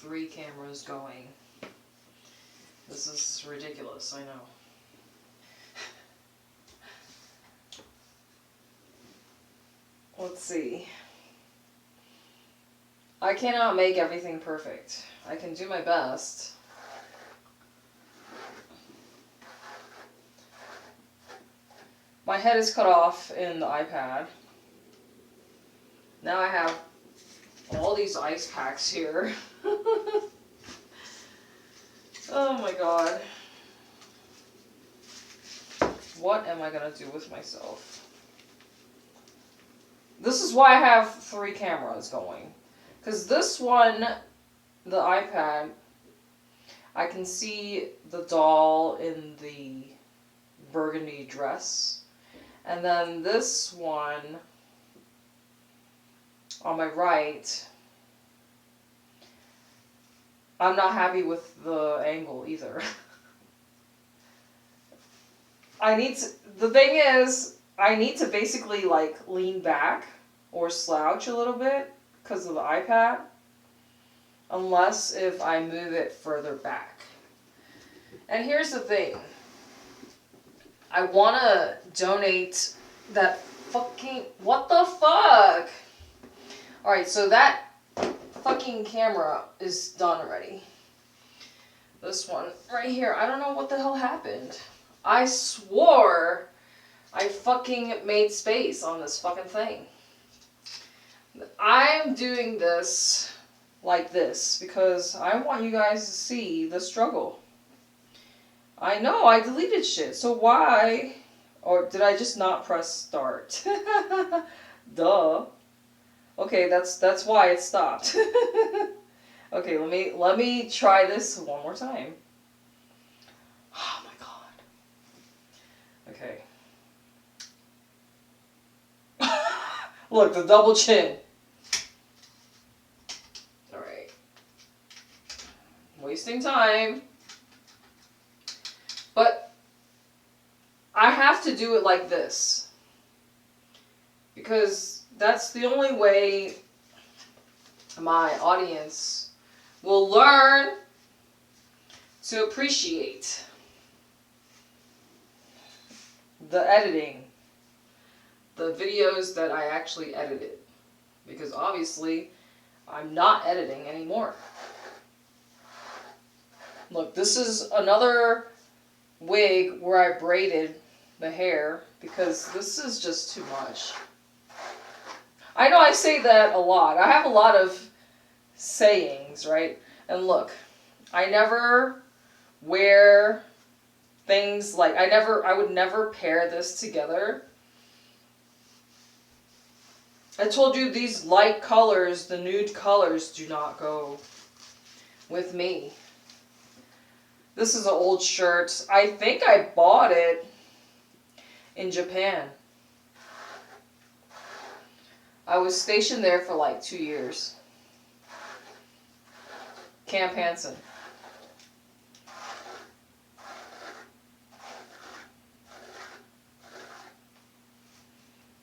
3 cameras going. This is ridiculous, I know. Let's see. I cannot make everything perfect. I can do my best. My head is cut off in the iPad. Now I have all these ice packs here. Oh my god. What am I gonna do with myself? This is why I have 3 cameras going. Because this one, the iPad, I can see the doll in the burgundy dress. And then this one, on my right, I'm not happy with the angle either. The thing is, I need to basically like lean back or slouch a little bit because of the iPad. Unless if I move it further back. And here's the thing. I want to donate that fucking... What the fuck? Alright, so that fucking camera is done already. This one right here. I don't know what the hell happened. I swore I fucking made space on this fucking thing. I'm doing this like this because I want you guys to see the struggle. I know I deleted shit, so why? Or did I just not press start? Duh. Okay, that's why it stopped. Okay, let me try this one more time. Oh my god. Okay. Look, the double chin. Alright. Wasting time. But I have to do it like this. Because that's the only way my audience will learn to appreciate the editing. The videos that I actually edited. Because obviously, I'm not editing anymore. Look, this is another wig where I braided the hair because this is just too much. I know I say that a lot. I have a lot of sayings, right? And look, I never wear things like, I would never pair this together. I told you these light colors, the nude colors, do not go with me. This is an old shirt. I think I bought it in Japan. I was stationed there for like 2 years. Camp Hansen.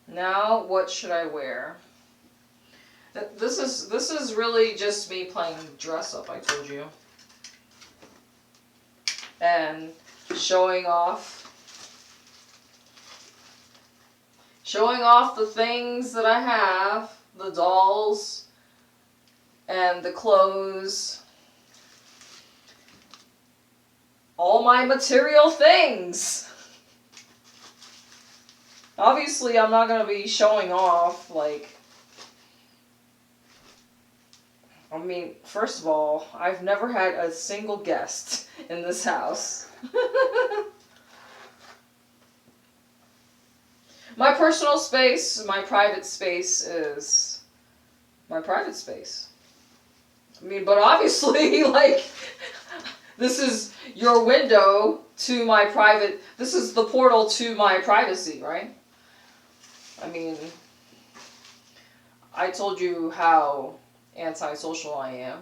Now, what should I wear? This is really just me playing dress up, I told you. And showing off the things that I have, the dolls and the clothes, all my material things. Obviously, I'm not going to be showing off, like, I mean, first of all, I've never had a single guest in this house. My personal space, my private space is my private space. I mean, but obviously, like, this is your window to my private, this is the portal to my privacy, right? I mean, I told you how antisocial I am.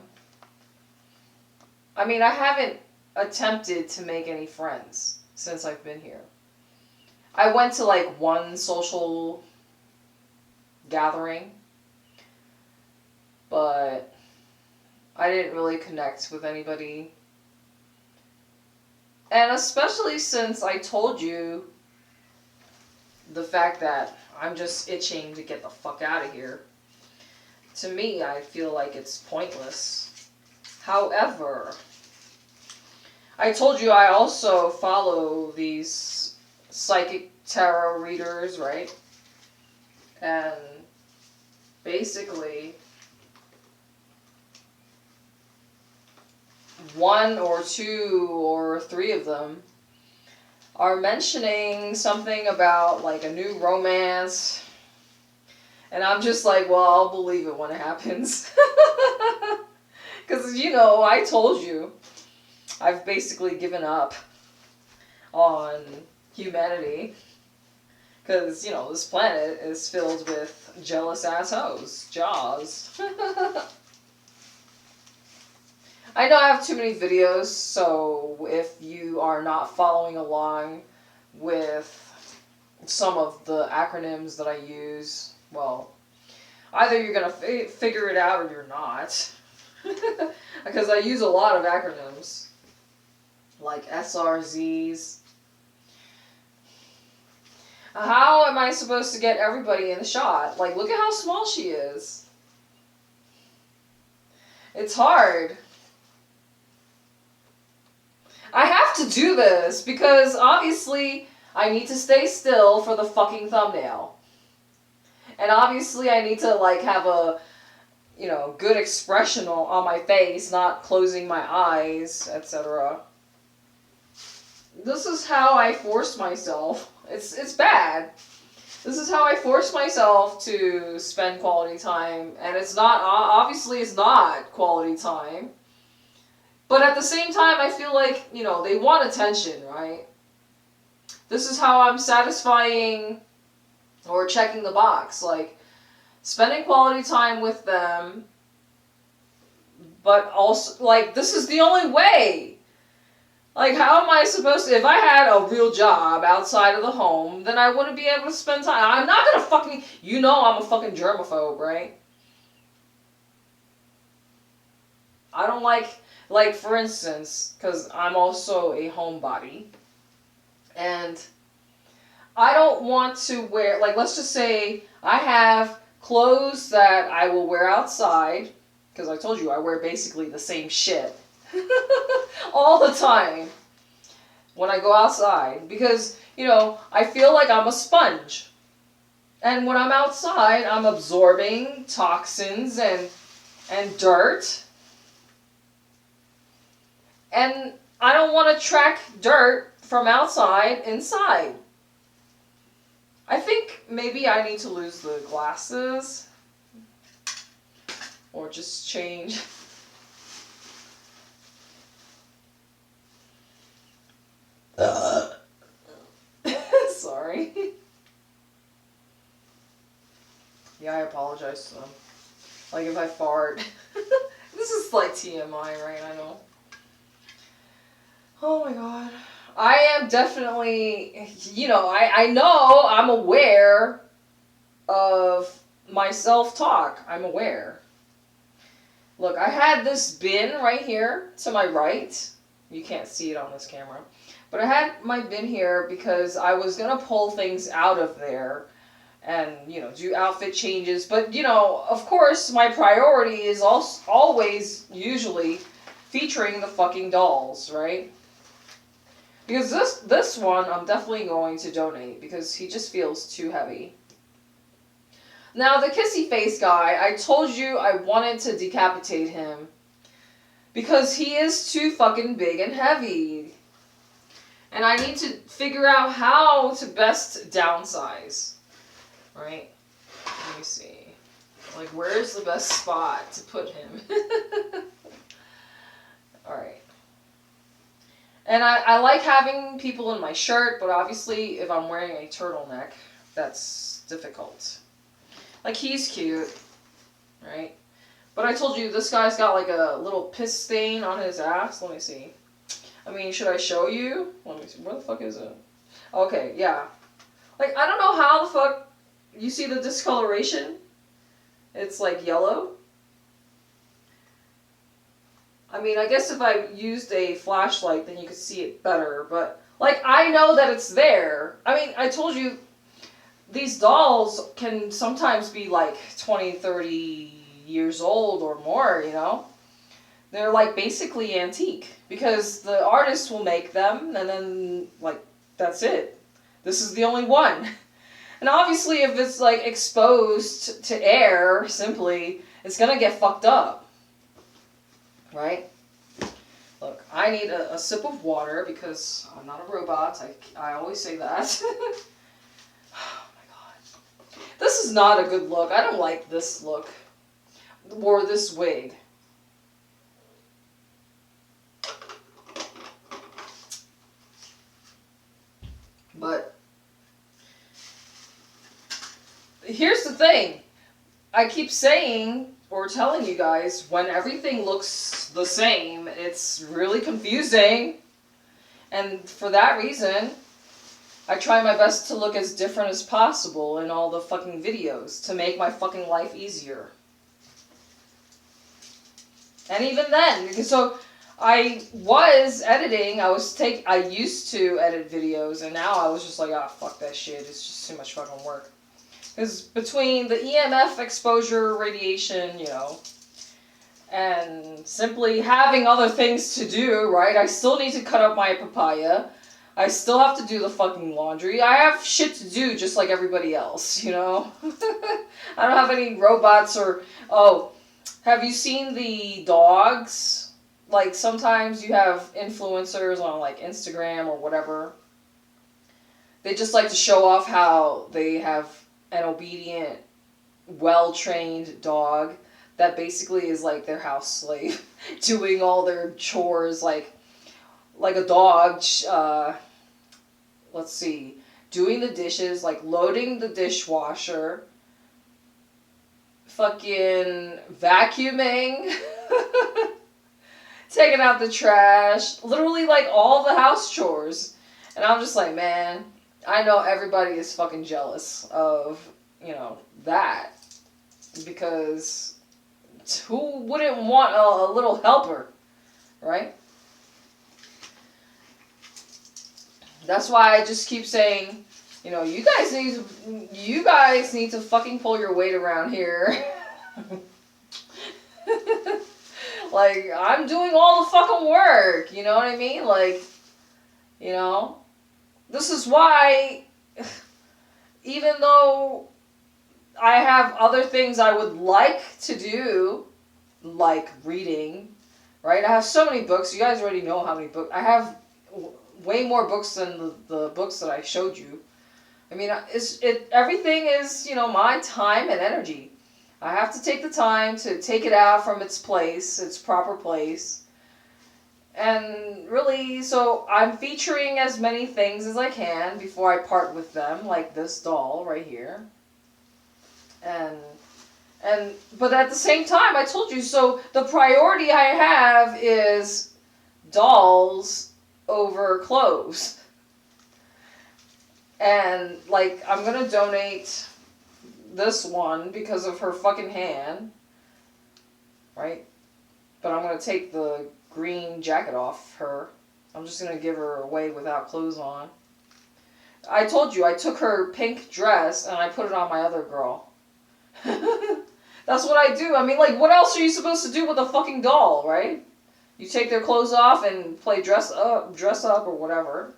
I mean, I haven't attempted to make any friends since I've been here. I went to like one social gathering, but I didn't really connect with anybody. And especially since I told you the fact that I'm just itching to get the fuck out of here. To me, I feel like it's pointless. However, I told you I also follow these psychic tarot readers, right? And basically, one or two or three of them are mentioning something about like a new romance. And I'm just like, well, I'll believe it when it happens. Because, you know, I told you, I've basically given up on humanity. Because, you know, this planet is filled with jealous assholes. Jaws. I know I have too many videos, so if you are not following along with some of the acronyms that I use, well, either you're going to figure it out or you're not. Because I use a lot of acronyms, like SRZs. How am I supposed to get everybody in the shot? Like, look at how small she is. It's hard. I have to do this because obviously I need to stay still for the fucking thumbnail. And obviously I need to like have a, you know, good expression on my face, not closing my eyes, etc. This is how I force myself. It's bad. This is how I force myself to spend quality time, and it's not, obviously it's not quality time. But at the same time, I feel like, you know, they want attention, right? This is how I'm satisfying or checking the box. Like, spending quality time with them, but also, like, this is the only way. Like, how am I supposed to, if I had a real job outside of the home, then I wouldn't be able to spend time. I'm not gonna fucking, you know I'm a fucking germaphobe, right? I don't like, for instance, because I'm also a homebody, and I don't want to wear, like, let's just say I have clothes that I will wear outside, because I told you I wear basically the same shit all the time when I go outside, because, you know, I feel like I'm a sponge. And when I'm outside, I'm absorbing toxins and dirt. And I don't want to track dirt from outside inside. I think maybe I need to lose the glasses. Or just change. Sorry. Yeah, I apologize to them. Like if I fart. This is like TMI, right? I know. Oh my god. I am definitely, you know, I know, I'm aware of my self-talk. I'm aware. Look, I had this bin right here to my right. You can't see it on this camera. But I had my bin here because I was going to pull things out of there and, you know, do outfit changes. But, you know, of course, my priority is always, usually, featuring the fucking dolls, right? Because this one, I'm definitely going to donate because he just feels too heavy. Now, the kissy face guy, I told you I wanted to decapitate him because he is too fucking big and heavy. And I need to figure out how to best downsize. Right? Let me see. Like, where's the best spot to put him? Alright. And I like having people in my shirt, but obviously if I'm wearing a turtleneck, that's difficult. Like, he's cute, right? But I told you, this guy's got like a little piss stain on his ass. Let me see. I mean, should I show you? Let me see. Where the fuck is it? Okay, yeah. Like, I don't know how the fuck... You see the discoloration? It's like yellow. I mean, I guess if I used a flashlight, then you could see it better. But, like, I know that it's there. I mean, I told you, these dolls can sometimes be, like, 20, 30 years old or more, you know? They're, like, basically antique. Because the artist will make them, and then, like, that's it. This is the only one. And obviously, if it's, like, exposed to air, simply, it's gonna get fucked up. Right? Look, I need a sip of water because I'm not a robot. I always say that. Oh my god. This is not a good look. I don't like this look. Or this wig. But here's the thing. I keep saying or telling you guys, when everything looks the same, it's really confusing. And for that reason, I try my best to look as different as possible in all the fucking videos to make my fucking life easier. And even then, so I was editing, I used to edit videos, and now I was just like, ah, fuck that shit, it's just too much fucking work. Because between the EMF exposure, radiation, you know, and simply having other things to do, right? I still need to cut up my papaya. I still have to do the fucking laundry. I have shit to do just like everybody else, you know? I don't have any robots or... Oh, have you seen the dogs? Like, sometimes you have influencers on, like, Instagram or whatever. They just like to show off how they have an obedient, well-trained dog that basically is like their house slave, doing all their chores like a dog, let's see, doing the dishes, like loading the dishwasher, fucking vacuuming, taking out the trash, literally like all the house chores. And I'm just like, man, I know everybody is fucking jealous of, you know, that. Because who wouldn't want a little helper, right? That's why I just keep saying, you know, you guys need to fucking pull your weight around here. Like, I'm doing all the fucking work, you know what I mean? Like, you know, this is why, even though I have other things I would like to do, like reading, right? I have so many books. You guys already know how many books. I have way more books than the books that I showed you. I mean, everything is, you know, my time and energy. I have to take the time to take it out from its place, its proper place. And really, so I'm featuring as many things as I can before I part with them, like this doll right here. But at the same time, I told you, so the priority I have is dolls over clothes. And, like, I'm gonna donate this one because of her fucking hand, right? But I'm gonna take the green jacket off her. I'm just gonna give her away without clothes on. I told you, I took her pink dress and I put it on my other girl. That's what I do. I mean, like, what else are you supposed to do with a fucking doll, right? You take their clothes off and play dress up or whatever.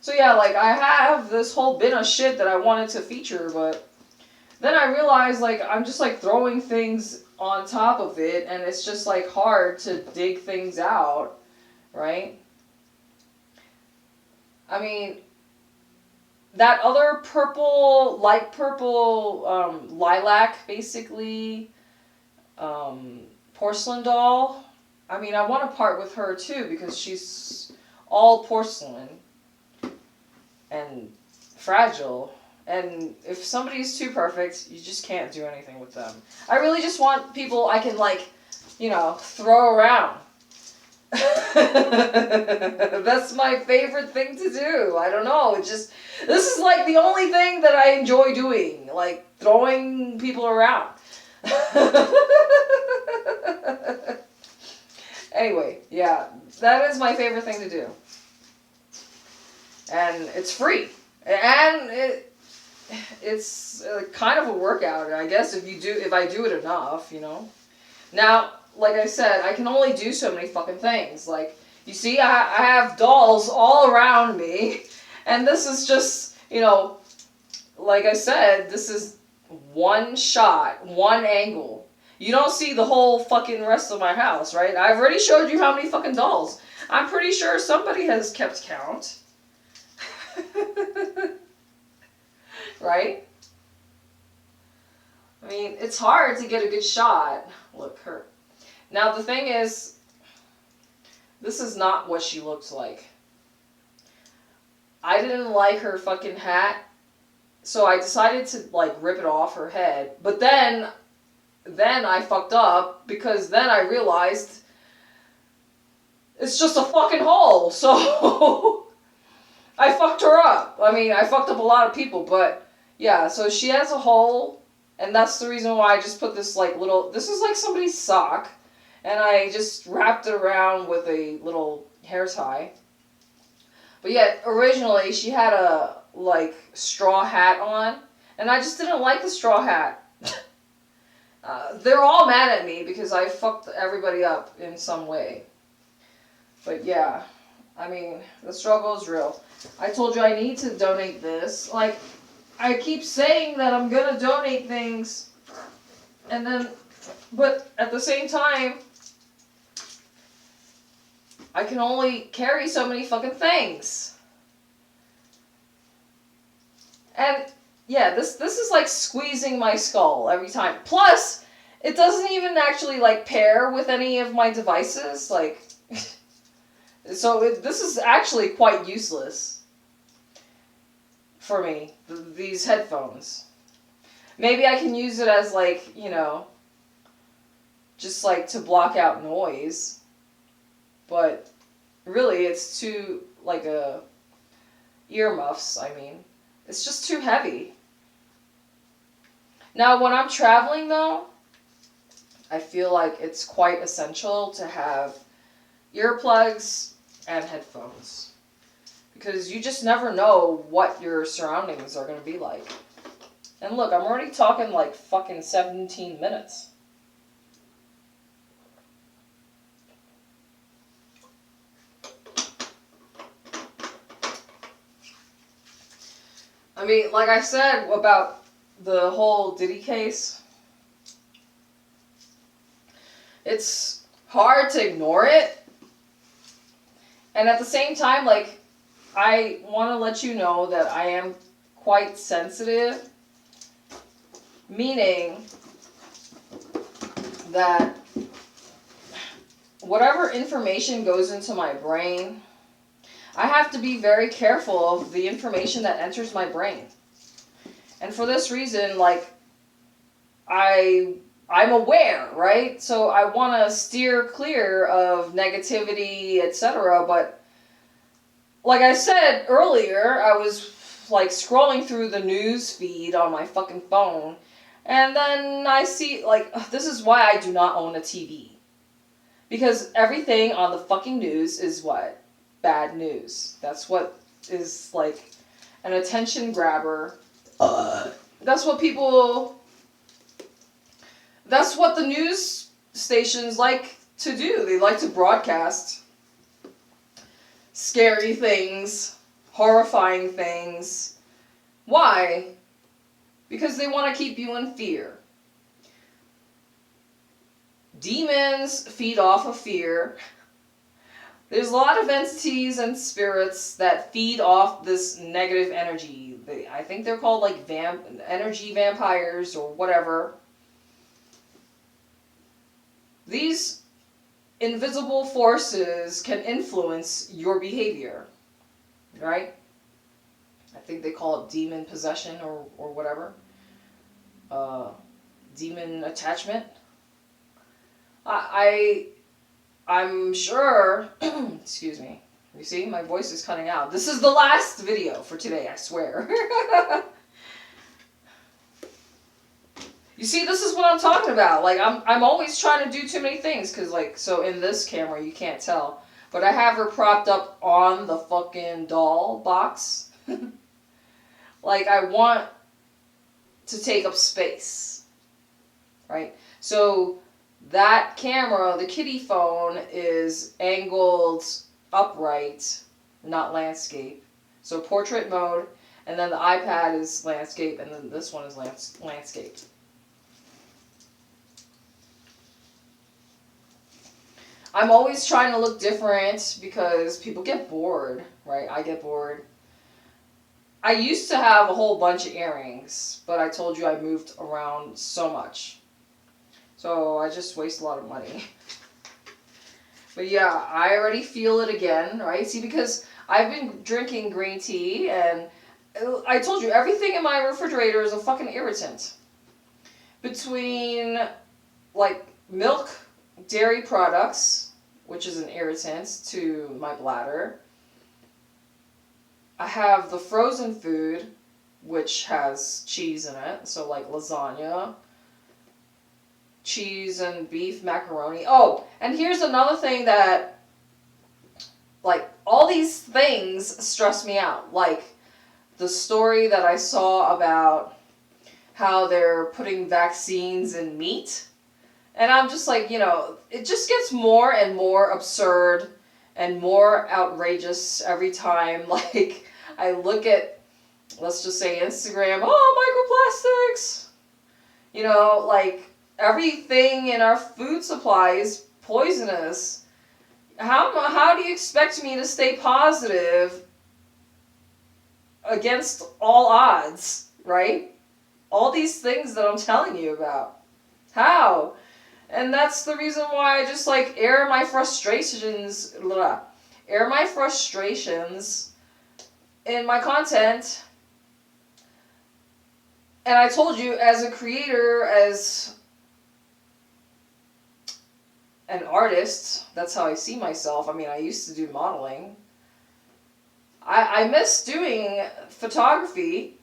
So yeah, like, I have this whole bin of shit that I wanted to feature, but then I realized, like, I'm just, like, throwing things on top of it, and it's just, like, hard to dig things out, right? I mean, that other purple, light purple, lilac, basically, porcelain doll, I mean, I want to part with her, too, because she's all porcelain and fragile. And if somebody's too perfect, you just can't do anything with them. I really just want people I can, like, you know, throw around. That's my favorite thing to do. I don't know. This is like the only thing that I enjoy doing. Like, throwing people around. Anyway, yeah, that is my favorite thing to do. And it's free. And it's kind of a workout, I guess, if I do it enough, you know. Now, like I said, I can only do so many fucking things. Like, you see, I have dolls all around me, and this is just, you know, like I said, this is one shot, one angle. You don't see the whole fucking rest of my house, right? I've already showed you how many fucking dolls. I'm pretty sure somebody has kept count. Right? I mean, it's hard to get a good shot. Look, her. Now, the thing is, this is not what she looks like. I didn't like her fucking hat, so I decided to, like, rip it off her head. But then I fucked up, because then I realized it's just a fucking hole, so I fucked her up. I mean, I fucked up a lot of people, but yeah, so she has a hole, and that's the reason why I just put this, like, little, this is like somebody's sock, and I just wrapped it around with a little hair tie. But yet, originally, she had a, like, straw hat on, and I just didn't like the straw hat. They're all mad at me because I fucked everybody up in some way. But yeah, I mean, the struggle is real. I told you I need to donate this. Like, I keep saying that I'm gonna donate things, and then, but at the same time, I can only carry so many fucking things. And yeah, this is like squeezing my skull every time. Plus, it doesn't even actually like pair with any of my devices. Like, so this is actually quite useless for me, these headphones. Maybe I can use it as, like, you know, just like to block out noise. But really, it's too, like, earmuffs, I mean. It's just too heavy. Now, when I'm traveling, though, I feel like it's quite essential to have earplugs and headphones. Because you just never know what your surroundings are going to be like. And look, I'm already talking like fucking 17 minutes. I mean, like I said about the whole Diddy case, it's hard to ignore it. And at the same time, like, I want to let you know that I am quite sensitive, meaning that whatever information goes into my brain, I have to be very careful of the information that enters my brain. And for this reason, like, I'm aware, right? So I want to steer clear of negativity, etc. But like I said earlier, I was like scrolling through the news feed on my fucking phone, and then I see, like, this is why I do not own a TV. Because everything on the fucking news is what? Bad news. That's what is, like, an attention grabber. That's what people... That's what the news stations like to do. They like to broadcast scary things, horrifying things. Why? Because they want to keep you in fear. Demons feed off of fear. There's a lot of entities and spirits that feed off this negative energy. I think they're called, like, energy vampires or whatever. These invisible forces can influence your behavior, right? I think they call it demon possession or whatever. Demon attachment. I'm sure, excuse me, you see, my voice is cutting out. This is the last video for today, I swear. You see, this is what I'm talking about. Like, I'm always trying to do too many things. Because, like, so in this camera, you can't tell. But I have her propped up on the fucking doll box. Like, I want to take up space. Right? So, that camera, the kitty phone, is angled upright, not landscape. So, portrait mode. And then the iPad is landscape. And then this one is landscape. I'm always trying to look different because people get bored, right? I get bored. I used to have a whole bunch of earrings, but I told you I moved around so much. So I just waste a lot of money. But yeah, I already feel it again, right? See, because I've been drinking green tea, and I told you, everything in my refrigerator is a fucking irritant. Between, like, milk, dairy products, which is an irritant to my bladder. I have the frozen food, which has cheese in it, so like lasagna, cheese and beef macaroni. Oh, and here's another thing that, like, all these things stress me out. Like, the story that I saw about how they're putting vaccines in meat. And I'm just like, you know, it just gets more and more absurd and more outrageous every time. Like, I look at, let's just say, Instagram, oh, microplastics. You know, like, everything in our food supply is poisonous. How do you expect me to stay positive against all odds, right? All these things that I'm telling you about. How? And that's the reason why I just, like, air my frustrations in my content. And I told you, as a creator, as an artist, that's how I see myself. I mean, I used to do modeling. I miss doing photography.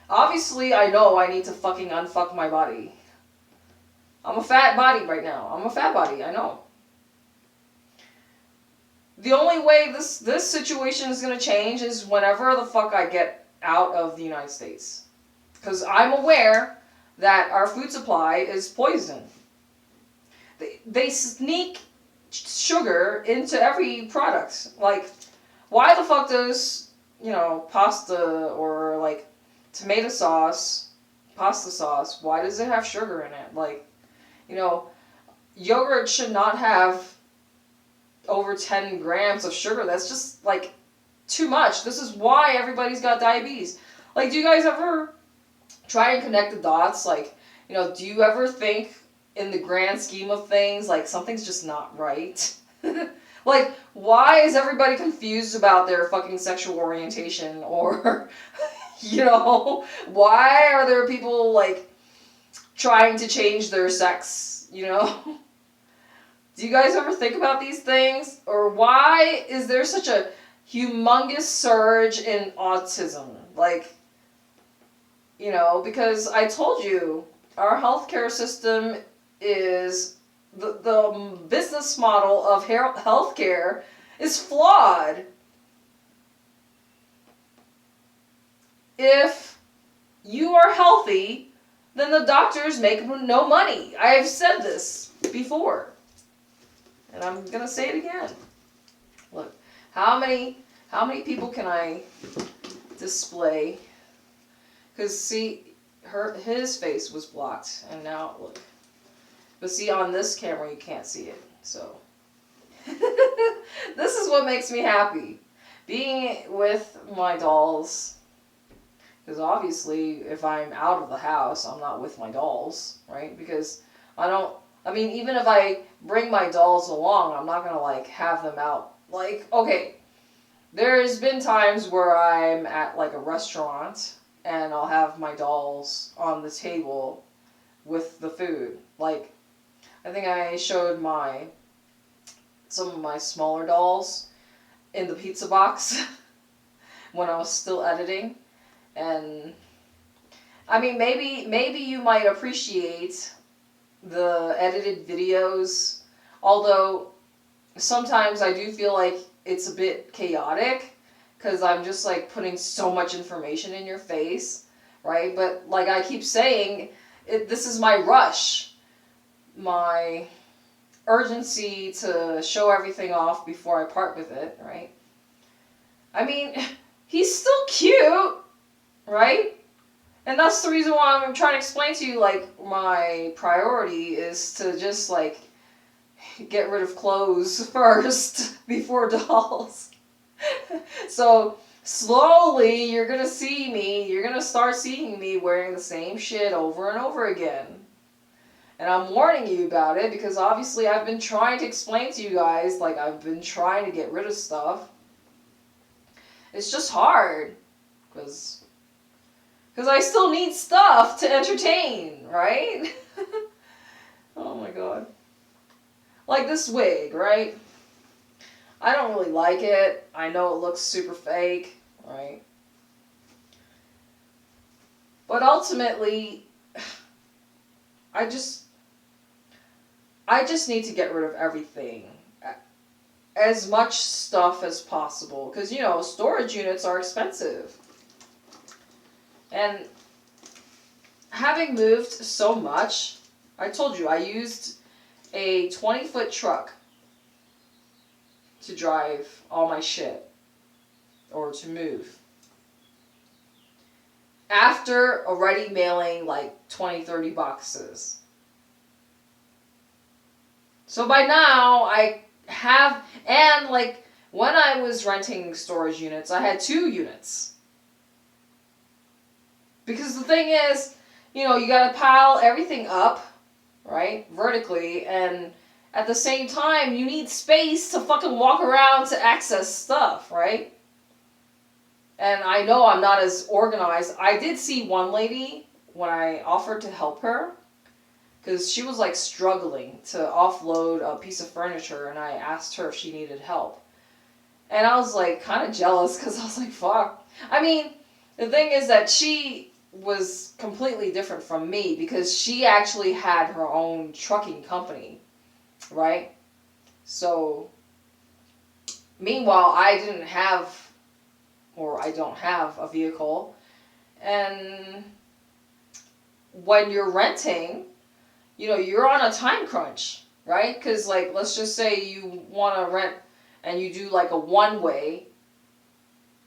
Obviously, I know I need to fucking unfuck my body. I'm a fat body right now. I'm a fat body, I know. The only way this situation is going to change is whenever the fuck I get out of the United States. Because I'm aware that our food supply is poison. They sneak sugar into every product. Like, why the fuck does, you know, pasta or, like, tomato sauce, pasta sauce, why does it have sugar in it? Like, you know, yogurt should not have over 10 grams of sugar. That's just, like, too much. This is why everybody's got diabetes. Like, do you guys ever try and connect the dots? Like, you know, do you ever think, in the grand scheme of things, like, something's just not right? Like, why is everybody confused about their fucking sexual orientation? Or, you know, why are there people, like, trying to change their sex, you know? Do you guys ever think about these things? Or why is there such a humongous surge in autism? Like, you know, because I told you, our healthcare system is, the business model of healthcare is flawed. If you are healthy, then the doctors make no money. I've said this before. And I'm going to say it again. Look, how many people can I display? Because, see, his face was blocked, and now, look. But see, on this camera, you can't see it, so. This is what makes me happy. Being with my dolls. Because obviously, if I'm out of the house, I'm not with my dolls, right? Because even if I bring my dolls along, I'm not going to, like, have them out. Like, okay, there's been times where I'm at, like, a restaurant, and I'll have my dolls on the table with the food. Like, I think I showed some of my smaller dolls in the pizza box when I was still editing. And I mean, maybe you might appreciate the edited videos, although sometimes I do feel like it's a bit chaotic because I'm just like putting so much information in your face, right? But like I keep saying, this is my rush, my urgency to show everything off before I part with it, right? I mean, he's still cute, right? And that's the reason why I'm trying to explain to you, like, my priority is to just, like, get rid of clothes first before dolls. So, slowly, you're gonna start seeing me wearing the same shit over and over again. And I'm warning you about it because obviously I've been trying to explain to you guys, like, I've been trying to get rid of stuff. It's just hard, because I still need stuff to entertain, right? Oh my god. Like this wig, right? I don't really like it. I know it looks super fake, right? But ultimately, I just need to get rid of everything. As much stuff as possible. Because, you know, storage units are expensive. And having moved so much, I told you, I used a 20-foot truck to drive all my shit. Or to move. After already mailing like 20, 30 boxes. So by now, I have, and like when I was renting storage units, I had 2 units. Because the thing is, you know, you gotta pile everything up, right, vertically, and at the same time, you need space to fucking walk around to access stuff, right? And I know I'm not as organized. I did see one lady when I offered to help her, because she was like struggling to offload a piece of furniture, and I asked her if she needed help. And I was like kind of jealous, because I was like, fuck. I mean, the thing is that she was completely different from me, because she actually had her own trucking company, right? So, meanwhile, I didn't have, or I don't have a vehicle. And when you're renting, you know, you're on a time crunch, right? Because, like, let's just say you want to rent and you do, like, a one-way,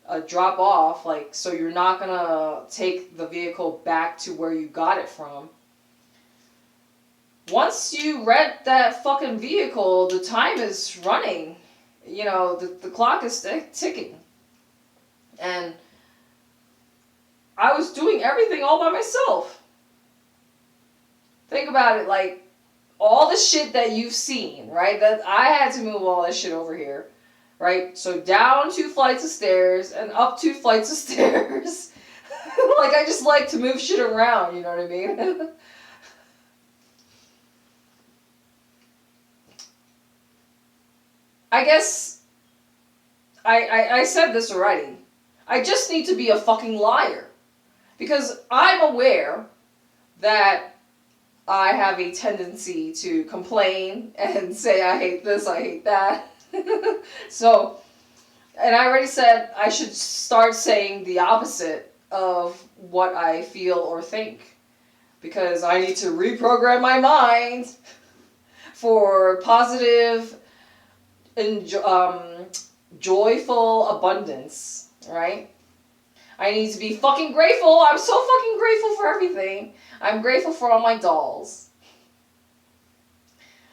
a drop-off, like, so you're not going to take the vehicle back to where you got it from. Once you rent that fucking vehicle, the time is running. You know, the clock is ticking. And I was doing everything all by myself. Think about it, like, all the shit that you've seen, right? That I had to move all that shit over here, right? So down 2 flights of stairs and up 2 flights of stairs. Like, I just like to move shit around, you know what I mean? I guess I said this already. I just need to be a fucking liar. Because I'm aware that I have a tendency to complain and say I hate this, I hate that. So, and I already said I should start saying the opposite of what I feel or think. Because I need to reprogram my mind for positive and joyful abundance, right? I need to be fucking grateful. I'm so fucking grateful for everything. I'm grateful for all my dolls.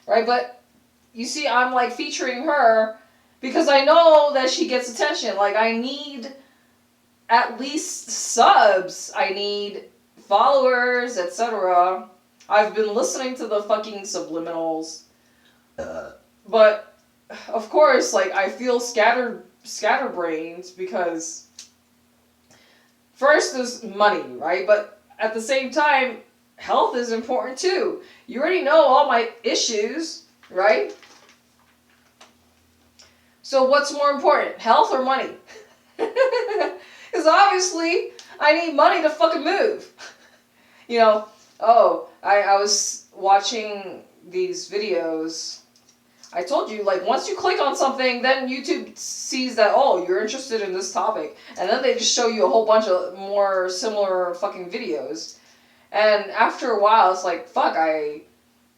Right? But you see, I'm like featuring her because I know that she gets attention. Like, I need at least subs. I need followers, etc. I've been listening to the fucking subliminals. But, of course, like, I feel scatterbrained because first there's money, right? But at the same time, health is important too. You already know all my issues, right? So what's more important, health or money? Because obviously, I need money to fucking move. You know, oh, I was watching these videos. I told you, like, once you click on something, then YouTube sees that, oh, you're interested in this topic. And then they just show you a whole bunch of more similar fucking videos. And after a while, it's like, fuck, I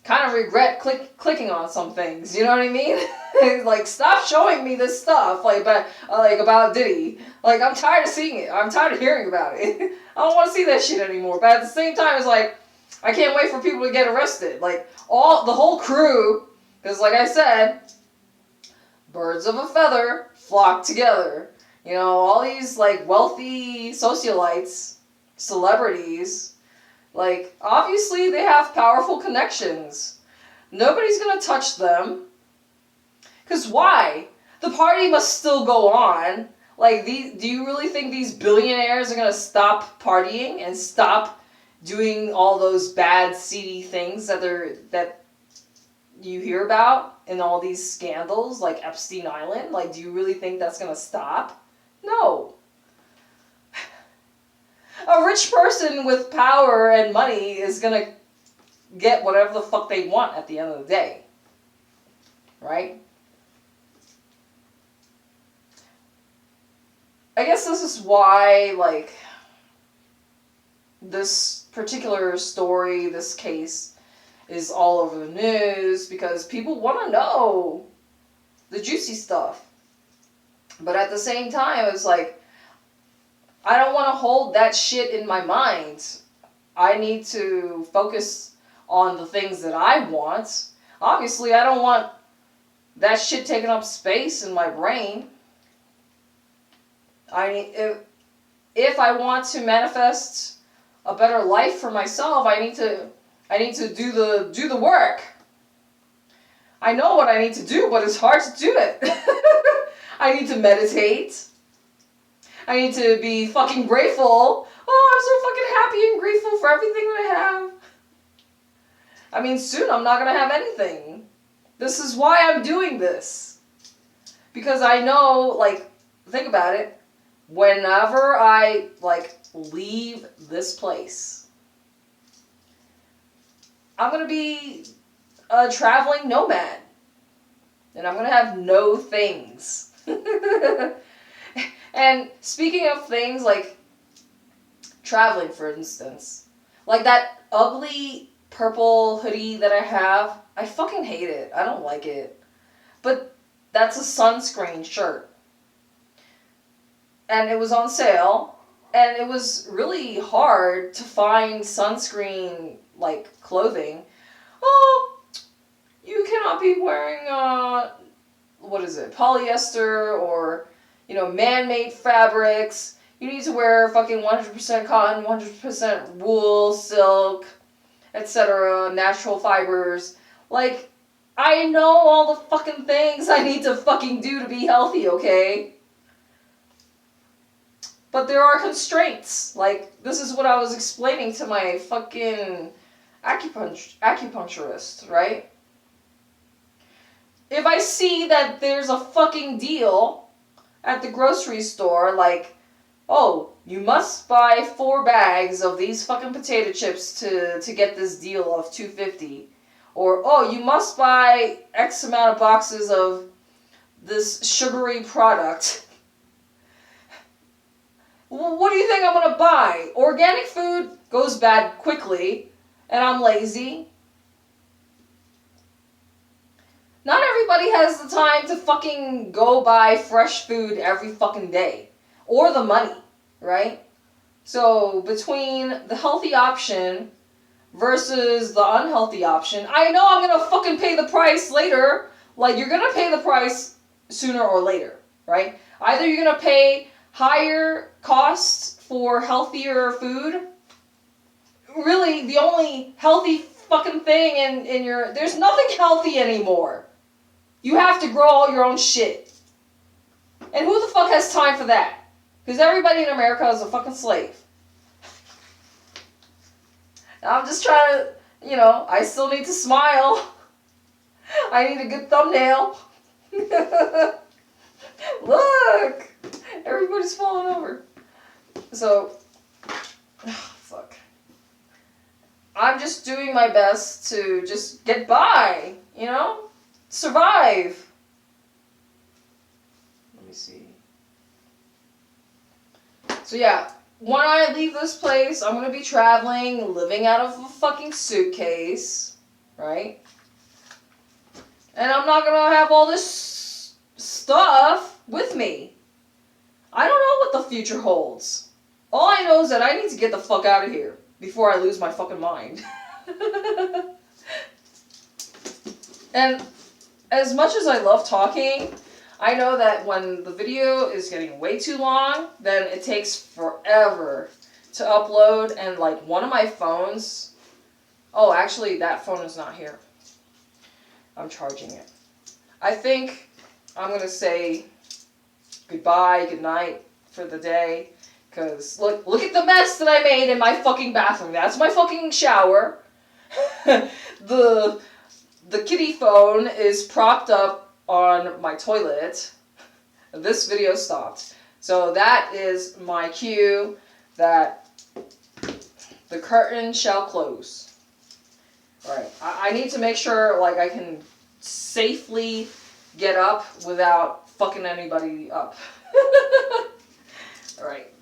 kind of regret clicking on some things. You know what I mean? Like, stop showing me this stuff, like, about Diddy. Like, I'm tired of seeing it. I'm tired of hearing about it. I don't want to see that shit anymore. But at the same time, it's like, I can't wait for people to get arrested. Like, the whole crew, because like I said, birds of a feather flock together. You know, all these, like, wealthy socialites, celebrities, like, obviously they have powerful connections. Nobody's gonna touch them. Because why? The party must still go on. Like, do you really think these billionaires are gonna stop partying and stop doing all those bad, seedy things that you hear about in all these scandals, like Epstein Island? Like, do you really think that's gonna stop? No. A rich person with power and money is gonna get whatever the fuck they want at the end of the day. Right? I guess this is why, like, this particular story, this case, is all over the news, because people want to know the juicy stuff. But at the same time, it's like, I don't want to hold that shit in my mind. I need to focus on the things that I want. Obviously, I don't want that shit taking up space in my brain. If I want to manifest a better life for myself, I need to do the work. I know what I need to do, but it's hard to do it. I need to meditate. I need to be fucking grateful. Oh, I'm so fucking happy and grateful for everything that I have. I mean, soon I'm not gonna have anything. This is why I'm doing this. Because I know, like, think about it. Whenever I, like, leave this place, I'm going to be a traveling nomad. And I'm going to have no things. And speaking of things, like, traveling, for instance. Like, that ugly purple hoodie that I have, I fucking hate it. I don't like it. But that's a sunscreen shirt. And it was on sale, and it was really hard to find sunscreen, like, clothing. Oh, you cannot be wearing, polyester or, man-made fabrics. You need to wear fucking 100% cotton, 100% wool, silk, etc., natural fibers. Like, I know all the fucking things I need to fucking do to be healthy, okay? But there are constraints. Like, this is what I was explaining to my fucking acupuncturist, right? If I see that there's a fucking deal at the grocery store, like, oh, you must buy 4 bags of these fucking potato chips to get this deal of $2.50. Or, oh, you must buy X amount of boxes of this sugary product. What do you think I'm going to buy? Organic food goes bad quickly, and I'm lazy. Not everybody has the time to fucking go buy fresh food every fucking day. Or the money, right? So, between the healthy option versus the unhealthy option, I know I'm going to fucking pay the price later. Like, you're going to pay the price sooner or later, right? Either you're going to pay higher costs for healthier food. Really, the only healthy fucking thing in your... There's nothing healthy anymore. You have to grow all your own shit. And who the fuck has time for that? Because everybody in America is a fucking slave. I'm just trying to, I still need to smile. I need a good thumbnail. Look! Everybody's falling over. So, fuck. I'm just doing my best to just get by, you know? Survive. Let me see. So yeah, when I leave this place, I'm gonna be traveling, living out of a fucking suitcase, right? And I'm not gonna have all this stuff with me. I don't know what the future holds. All I know is that I need to get the fuck out of here before I lose my fucking mind. And as much as I love talking, I know that when the video is getting way too long, then it takes forever to upload, and like one of my phones, oh actually that phone is not here. I'm charging it. I think I'm gonna say goodbye, good night for the day, because look at the mess that I made in my fucking bathroom. That's my fucking shower. The kitty phone is propped up on my toilet. This video stopped. So that is my cue that the curtain shall close. Alright, I need to make sure like I can safely get up without fucking anybody up. Alright.